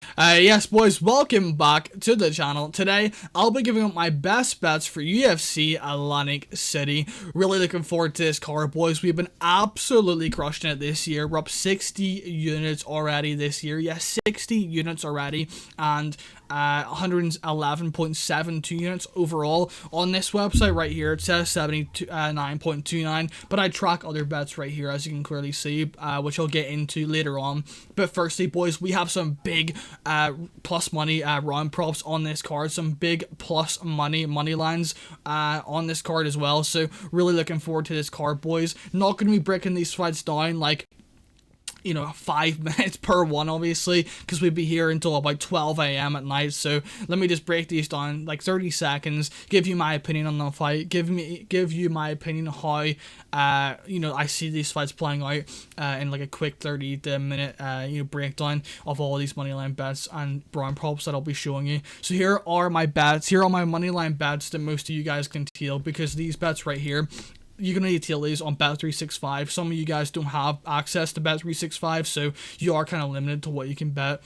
Yes, boys, welcome back to the channel. Today, I'll be giving up my best bets for UFC Atlantic City. Really looking forward to this card, boys. We've been absolutely crushing it this year. We're up 60 units already this year. Yes, 60 units already, and 111.72 units overall. On this website right here, it says 79.29, but I track other bets right here, as you can clearly see, which I'll get into later on. But firstly, boys, we have some big plus money round props on this card, some big plus money lines on this card as well, so really looking forward to this card, boys. Not going to be breaking these fights down like 5 minutes per one, obviously, because we'd be here until about 12 a.m. at night. So let me just break these down like 30 seconds, give you my opinion on the fight, give you my opinion how I see these fights playing out in like a quick 30-minute breakdown of all these moneyline bets and round props that I'll be showing you. So here are my bets, here are my moneyline bets that most of you guys can teal, because these bets right here, you're going to need to teal these on Bet365. Some of you guys don't have access to Bet365, so you are kind of limited to what you can bet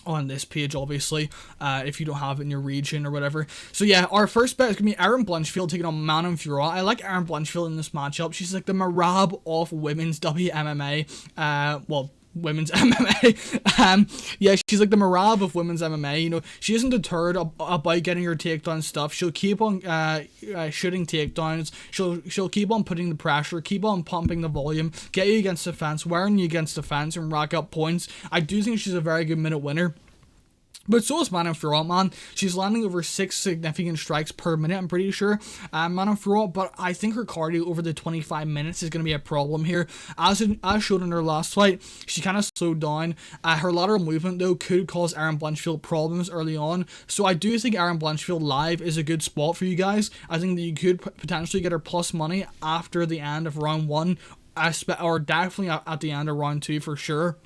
on this page, obviously, if you don't have it in your region or whatever. So yeah, our first bet is going to be Erin Blanchfield taking on Manon Fiorot. I like Erin Blanchfield in this matchup. She's like the Marab of women's WMMA. Women's MMA. Yeah, she's like the Marab of women's MMA. She isn't deterred about getting her takedown stuff. She'll keep on shooting takedowns. She'll keep on putting the pressure, keep on pumping the volume, get you against the fence, wearing you against the fence, and rack up points. I do think she's a very good minute winner. But so is Manon Fiorot, man. She's landing over 6 significant strikes per minute, I'm pretty sure. Manon Fiorot, but I think her cardio over the 25 minutes is going to be a problem here. As shown in her last fight, she kind of slowed down. Her lateral movement, though, could cause Erin Blanchfield problems early on. So I do think Erin Blanchfield live is a good spot for you guys. I think that you could potentially get her plus money after the end of round 1, or definitely at the end of round 2 for sure.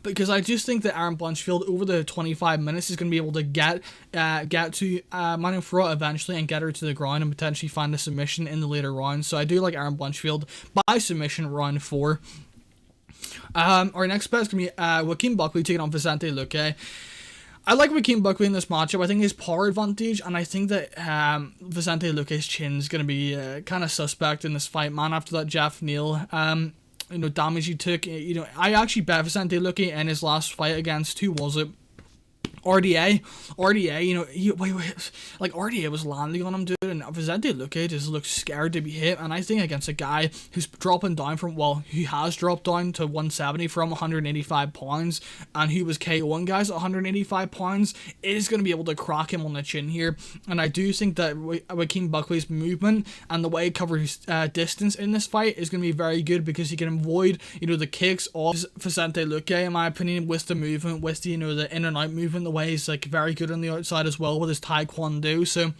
Because I just think that Erin Blanchfield over the 25 minutes is going to be able to get to Manon Fiorot eventually and get her to the ground and potentially find a submission in the later rounds. So I do like Erin Blanchfield by submission round 4. Our next bet is going to be Joaquin Buckley taking on Vicente Luque. I like Joaquin Buckley in this matchup. I think his power advantage, and I think that Vicente Luque's chin is going to be kind of suspect in this fight, man, after that Jeff Neal damage he took. I actually bet Vicente Luque in his last fight against, who was it? RDA, RDA was landing on him, dude, and Vicente Luque just looks scared to be hit. And I think against a guy who's dropping down from, he has dropped down to 170 from 185 pounds, and who was KOing guys at 185 pounds, is going to be able to crack him on the chin here. And I do think that Joaquin Buckley's movement and the way he covers distance in this fight is going to be very good, because he can avoid, the kicks of Vicente Luque, in my opinion, with the movement, with the, the in and out movement, the way he's like very good on the outside as well with his taekwondo. So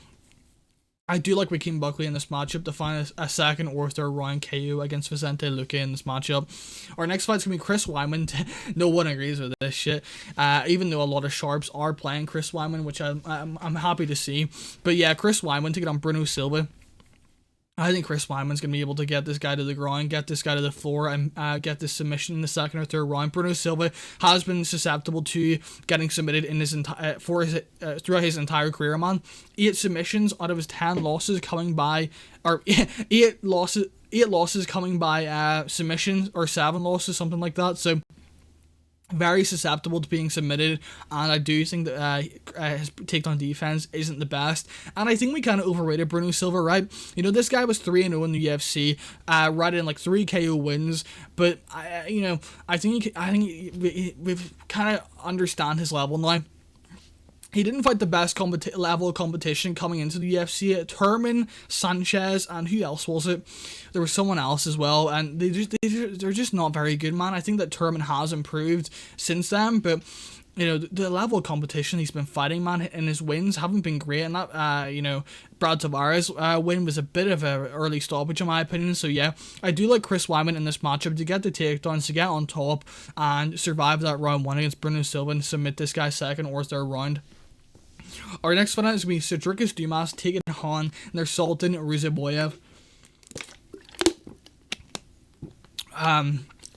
I do like Joaquin Buckley in this matchup to find a second or third round KO against Vicente Luque in this matchup. Our next fight's gonna be Chris Wyman. No one agrees with this shit, even though a lot of sharps are playing Chris Wyman, which I'm happy to see. But yeah, Chris Wyman taking on Bruno Silva. I think Chris Wyman's going to be able to get this guy to the ground, get this guy to the floor, and get this submission in the second or third round. Bruno Silva has been susceptible to getting submitted in his throughout his entire career, man. 8 submissions out of his 10 losses coming by, or 8 losses coming by submissions, or 7 losses, something like that. So very susceptible to being submitted, and I do think that his takedown defense isn't the best, and I think we kind of overrated Bruno Silva, right? This guy was 3-0 in the UFC, right in like 3 KO wins, but I think we've kind of understand his level now. He didn't fight the best level of competition coming into the UFC. Turman, Sanchez, and who else was it? There was someone else as well, and they're just not very good, man. I think that Turman has improved since then, but the level of competition he's been fighting, man, and his wins haven't been great. And that Brad Tavares win was a bit of an early stoppage in my opinion. So yeah, I do like Chris Wyman in this matchup to get the takedowns, to get on top, and survive that round 1 against Bruno Silva and submit this guy second or third round. Our next fight is going to be Cedricus Dumas taking on their Sultan Ruziboyev.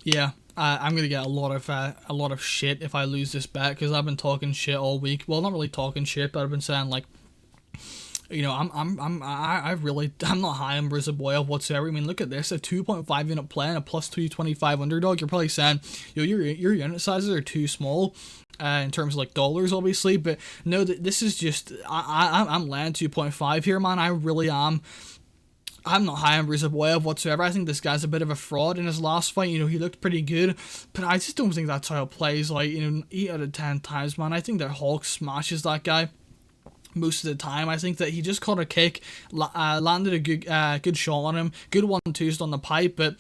Yeah. I'm gonna get a lot of shit if I lose this bet, because I've been talking shit all week. Well, not really talking shit, but I've been saying, like, you know, I'm not high on Brizoboyev whatsoever. I mean, look at this, a 2.5 unit play and a plus 225 underdog. You're probably saying, yo, your unit sizes are too small, in terms of like dollars, obviously. But no, this is just, I'm laying 2.5 here, man. I really am. I'm not high on Brizoboyev whatsoever. I think this guy's a bit of a fraud in his last fight. You know, he looked pretty good, but I just don't think that's how it plays. Like, you know, 8 out of 10 times, man. I think that Hulk smashes that guy most of the time. I think that he just caught a kick, landed a good shot on him, good 1-2s on the pipe, but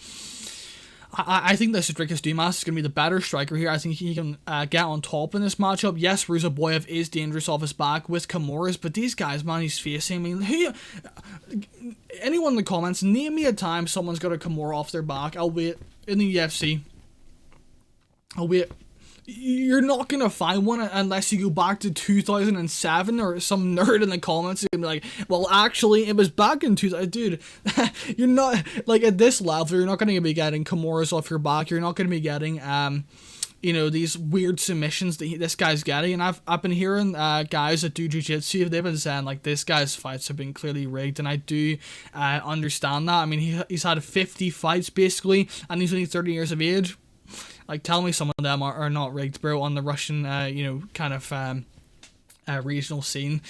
I think that Cedricus Dumas is going to be the better striker here. I think he can get on top in this matchup. Yes, Brizoboyev is dangerous off his back with Kimuras, but these guys, man, he's facing. I mean, anyone in the comments, name me a time someone's got a Kimura off their back, albeit in the UFC. Albeit, you're not going to find one unless you go back to 2007, or some nerd in the comments is going to be like, well, actually, it was back in 2000. Dude, you're not, like, at this level, you're not going to be getting Kimuras off your back. You're not going to be getting, you know, these weird submissions that this guy's getting. And I've been hearing guys that do jiu-jitsu, they've been saying, like, this guy's fights have been clearly rigged, and I do understand that. I mean, he's had 50 fights, basically, and he's only 30 years of age. Like, tell me some of them are not rigged, bro, on the Russian, you know, kind of regional scene.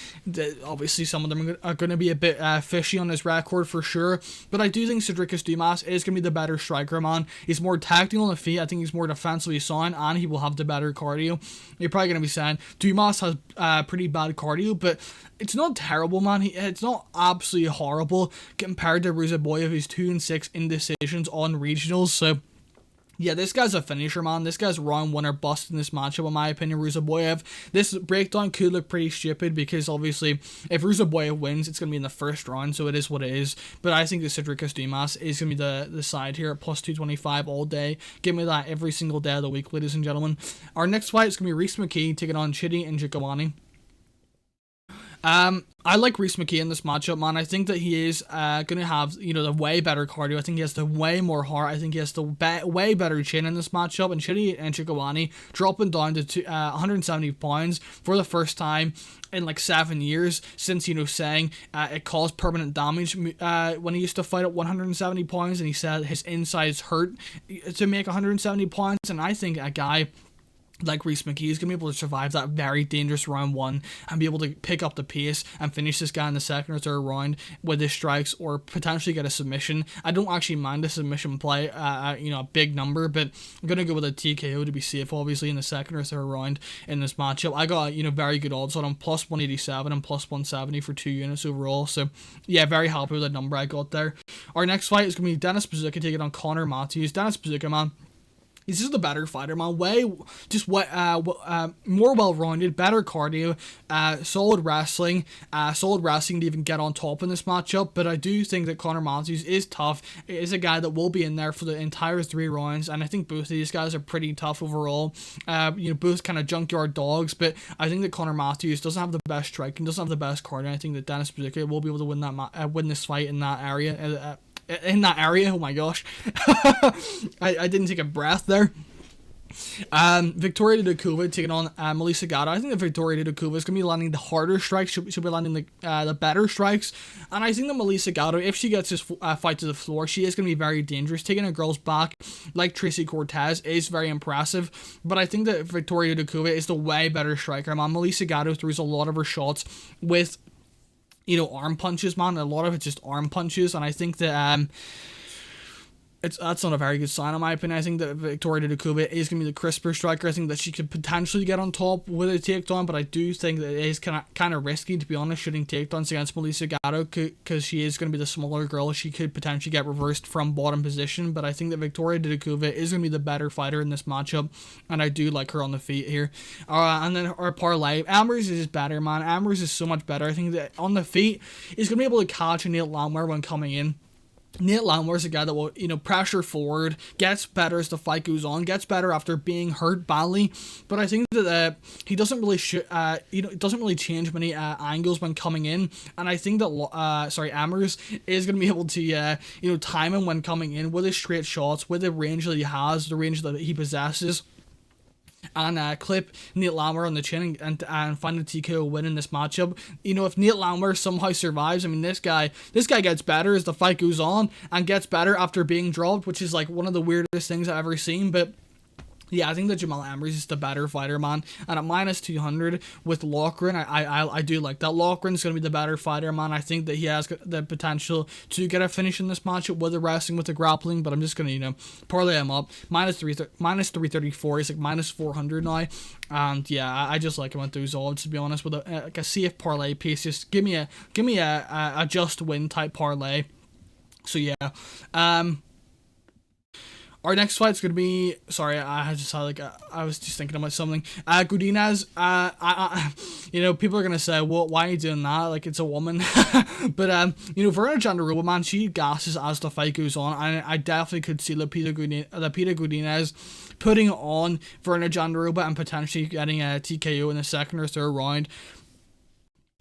Obviously, some of them are going to be a bit fishy on his record for sure, but I do think Cedricus Dumas is going to be the better striker, man. He's more tactical on the feet. I think he's more defensively sound, and he will have the better cardio. You're probably going to be saying Dumas has pretty bad cardio, but it's not terrible, man. It's not absolutely horrible compared to Brizoboyev, who's 2-6 in decisions on regionals. So yeah, this guy's a finisher, man. This guy's round 1 or bust in this matchup, in my opinion, Brizoboyev. This breakdown could look pretty stupid, because obviously, if Brizoboyev wins, it's going to be in the first round, so it is what it is. But I think that Cedricus Dumas is going to be the side here at plus 225 all day. Give me that every single day of the week, ladies and gentlemen. Our next fight is going to be Rhys McKinney taking on Chidi and Dakova. I like Rhys McKinney in this matchup, man. I think that he is going to have, you know, the way better cardio. I think he has the way more heart. I think he has the way better chin in this matchup. And Chidi and Dakova dropping down to 170 pounds for the first time in like 7 years, since, you know, saying it caused permanent damage when he used to fight at 170 pounds, and he said his insides hurt to make 170 pounds. And I think a guy like Rhys McKinney is going to be able to survive that very dangerous round 1 and be able to pick up the pace and finish this guy in the second or third round with his strikes, or potentially get a submission. I don't actually mind a submission play, you know, a big number, but I'm going to go with a TKO to be safe, obviously, in the second or third round in this matchup. I got, you know, very good odds on him, plus 187 and plus 170 for 2 units overall. So yeah, very happy with the number I got there. Our next fight is going to be Dennis Bazooka taking on Connor Matthews. Dennis Bazooka, man, he's just a better fighter, man. More well-rounded, better cardio, solid wrestling to even get on top in this matchup. But I do think that Connor Matthews is tough. He is a guy that will be in there for the entire 3 rounds, and I think both of these guys are pretty tough overall. You know, both kind of junkyard dogs, but I think that Connor Matthews doesn't have the best striking, doesn't have the best cardio. I think that Dennis Bazooka will be able to win this fight in that area. Oh my gosh. I didn't take a breath there. Victoria Dakova taking on Melissa Gatto. I think that Victoria Dakova is going to be landing the harder strikes. She'll be landing the better strikes. And I think that Melissa Gatto, if she gets this fight to the floor, she is going to be very dangerous. Taking a girl's back like Tracy Cortez is very impressive. But I think that Victoria Dakova is the way better striker, man. Melissa Gatto throws a lot of her shots with, you know, arm punches, man. A lot of it's just arm punches, and I think that that's not a very good sign in my opinion. I think that Victoria Dakova is going to be the crisper striker. I think that she could potentially get on top with a takedown, but I do think that it is kind of risky, to be honest, shooting takedowns against Melissa Gatto, because she is going to be the smaller girl. She could potentially get reversed from bottom position, but I think that Victoria Dakova is going to be the better fighter in this matchup, and I do like her on the feet here. And then our parlay, Ambrose is better, man. Ambrose is so much better. I think that on the feet, he's going to be able to catch and nail Landwehr when coming in. Nate Landwehr's a guy that will, pressure forward, gets better as the fight goes on, gets better after being hurt badly. But I think that he doesn't really doesn't really change many angles when coming in. And I think that Ambrose is going to be able to time him when coming in with his straight shots, with the range that he has, the range that he possesses, and clip Nate Landwehr on the chin and find a TKO win in this matchup. If Nate Landwehr somehow survives, I mean, this guy gets better as the fight goes on and gets better after being dropped, which is like one of the weirdest things I've ever seen. But yeah, I think that Jamal Ambrose is the better fighter, man. And at minus 200 with Loughran, I do like that. Loughran's going to be the better fighter, man. I think that he has the potential to get a finish in this matchup with the wrestling, with the grappling. But I'm just going to, parlay him up. Minus 334. He's like minus 400 now. And yeah, I just like him at those odds, to be honest. With a safe parlay piece, just give me a just win type parlay. So yeah, our next fight's gonna be. Sorry, I was just thinking about something. Godinez. People are gonna say, "Well, why are you doing that? Like, it's a woman." But Verna Jandiroba, man, she gasses as the fight goes on, and I definitely could see Lupita Godinez putting on Verna Jandiroba and potentially getting a TKO in the second or third round.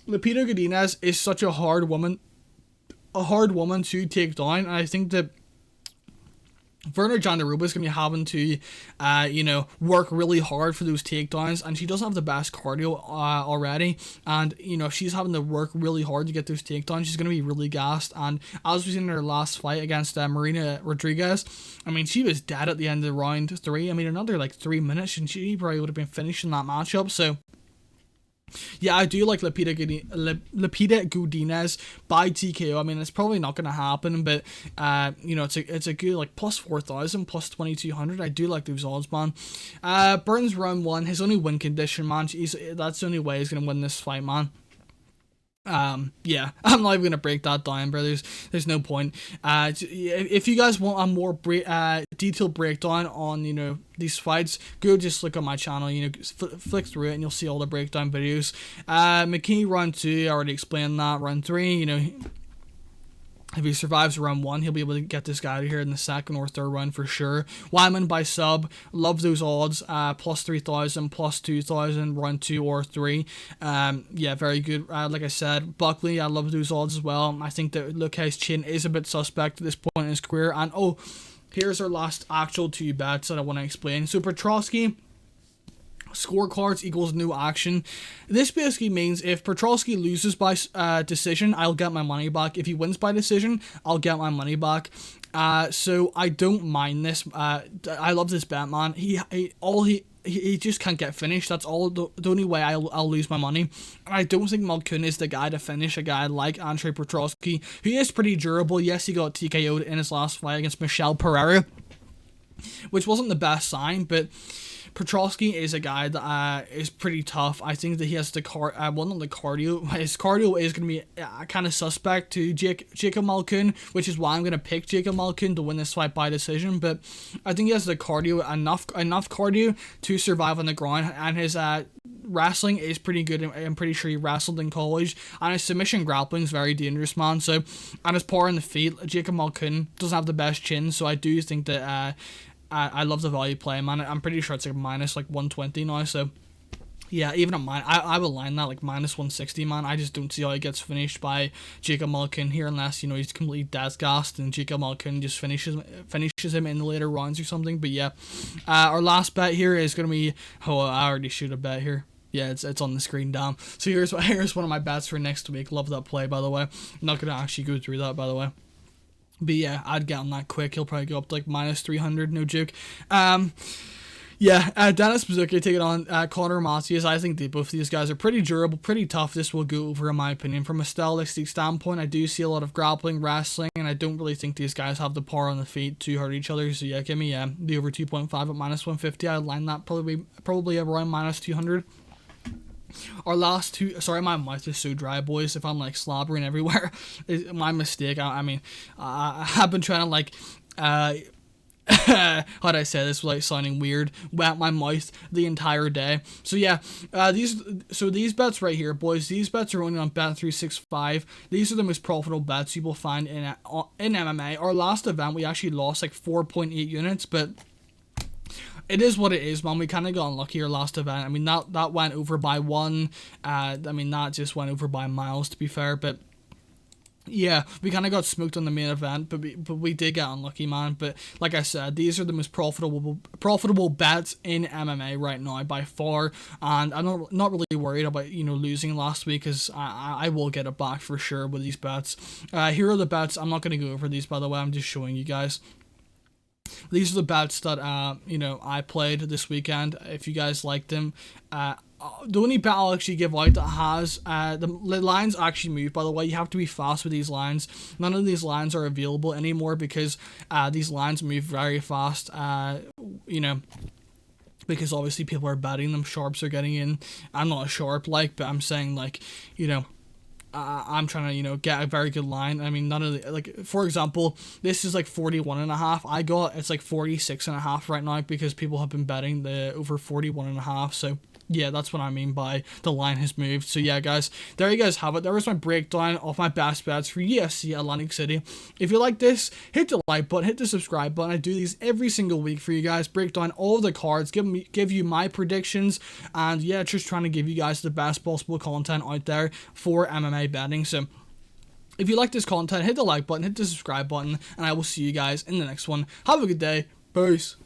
Lupita Godinez is such a hard woman to take down, and I think that Verna Jandiroba is going to be having to, work really hard for those takedowns, and she doesn't have the best cardio already, and, if she's having to work really hard to get those takedowns, she's going to be really gassed. And as we've seen in her last fight against Marina Rodriguez, I mean, she was dead at the end of round 3. I mean, another, 3 minutes, and she probably would have been finished in that matchup, so yeah, I do like Lupita Godinez by TKO. I mean, it's probably not going to happen, but it's a good plus 4,000, plus 2,200. I do like those odds, man. Burns round 1, his only win condition, man. That's the only way he's going to win this fight, man. Yeah, I'm not even gonna break that down, brothers. There's no point. If you guys want a more detailed breakdown on these fights, go just look on my channel. Flick through it and you'll see all the breakdown videos. McKinney round 2, I already explained that. Round 3, if he survives round 1, he'll be able to get this guy out of here in the second or third round for sure. Wyman by sub, love those odds. Plus 3,000, plus 2,000, round 2 or 3. Yeah, very good. Like I said, Buckley, I love those odds as well. I think that Luque's chin is a bit suspect at this point in his career. And here's our last actual 2 bets that I want to explain. So Petroski, scorecards equals no action. This basically means if Petroski loses by decision, I'll get my money back. If he wins by decision, I'll get my money back. So I don't mind this. I love this bet, man. He just can't get finished. That's all the only way I'll lose my money. And I don't think Malott is the guy to finish a guy like Andre Petroski, who is pretty durable. Yes, he got TKO'd in his last fight against Michel Pereira, which wasn't the best sign, but Petroski is a guy that is pretty tough. I think that he has the cardio. His cardio is going to be kind of suspect to Jacob Malott, which is why I'm going to pick Jacob Malott to win this fight by decision. But I think he has the cardio, enough cardio to survive on the ground, and his wrestling is pretty good. I'm pretty sure he wrestled in college, and his submission grappling is very dangerous, man. So, and his power in the feet, Jacob Malott doesn't have the best chin, so I do think that I love the value play, man. I'm pretty sure it's minus 120 now, so yeah, even at mine, I will line that minus 160, man. I just don't see how he gets finished by Jacob Malott here unless he's completely dead gassed and Jacob Malott just finishes him in the later rounds or something. But yeah, our last bet here is gonna be I already shoot a bet here. Yeah, it's on the screen, damn. So here's one of my bets for next week. Love that play, by the way. I'm not gonna actually go through that, by the way. But yeah, I'd get on that quick. He'll probably go up to minus 300, no joke. Yeah, Dennis Bazooka taking on Conor Macias. I think both of these guys are pretty durable, pretty tough. This will go over, in my opinion. From a stylistic standpoint, I do see a lot of grappling, wrestling, and I don't really think these guys have the power on the feet to hurt each other. So yeah, give me the over 2.5 at minus 150. I'd line that probably around minus 200. Our last 2, sorry, my mouth is so dry, boys. If I'm slobbering everywhere, it's my mistake. I mean, I've been trying to how'd I say this without sounding weird, wet my mouth the entire day. So yeah, these bets right here, boys, these bets are only on Bet365. These are the most profitable bets you will find in MMA. Our last event, we actually lost like 4.8 units, but it is what it is, man. We kind of got unlucky our last event. I mean, that went over by one. I mean, that just went over by miles, to be fair, but yeah, we kind of got smoked on the main event, but we did get unlucky, man. But like I said, these are the most profitable bets in MMA right now by far, and I'm not really worried about losing last week, because I will get it back for sure with these bets. Here are the bets. I'm not gonna go over these, by the way. I'm just showing you guys. These are the bets that I played this weekend. If you guys like them, the only bet I'll actually give out that has the lines actually move. By the way, you have to be fast with these lines. None of these lines are available anymore because these lines move very fast. Because obviously people are betting them. Sharps are getting in. I'm not a sharp but I'm saying I'm trying to, get a very good line. I mean, none of the, for example, this is like 41.5. It's like 46.5 right now because people have been betting the over 41.5. So yeah, that's what I mean by the line has moved. So yeah, guys, there you guys have it. There was my breakdown of my best bets for UFC Atlantic City. If you like this, hit the like button, hit the subscribe button. I do these every single week for you guys. Break down all of the cards, give you my predictions, and yeah, just trying to give you guys the best possible content out there for MMA betting. So if you like this content, hit the like button, hit the subscribe button, and I will see you guys in the next one. Have a good day. Peace.